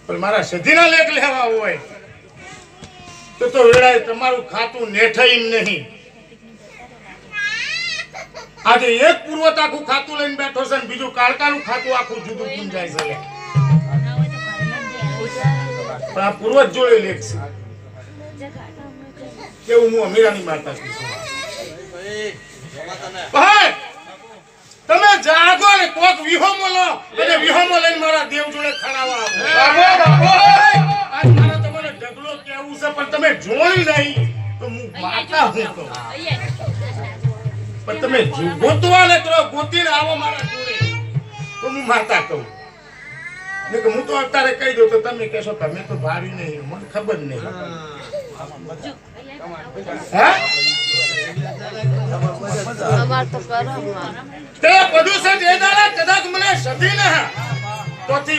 પણ મારા સધીના લેખ લેવા હોય તો વેળાએ તમારું ખાતું નેઠાઈમ નહીં. આજે એક પૂર્વત આખું ખાતું લઈને બેઠો છે ને બીજું કાળકાનું ખાતું આખું જુદું પૂંજાય છે. પણ આ પૂર્વજ જોડે લેખ છે કે હું અમીરાની માતા છું. તમે જાગો ને કોક વિહોમો લો અને વિહોમો લઈને મારા દેવ જોડે ખડાવા આવો. આજ મારે તમારે ઢગલો કેવું છે પણ તમે જોઈ નહીં તો હું માતા હું કહું. પણ તમે ગોતવા ને કરો ગોતીને આવો મારા જોડે તો હું માતા કહું. ને કે હું તો અત્યારે કહી દઉં તો તમે કહેશો તમે તો ભારી નહીં મને ખબર નહીં. હા તે પ્રદૂષણ એ દાડા કદાચ મને સધી ને તોથી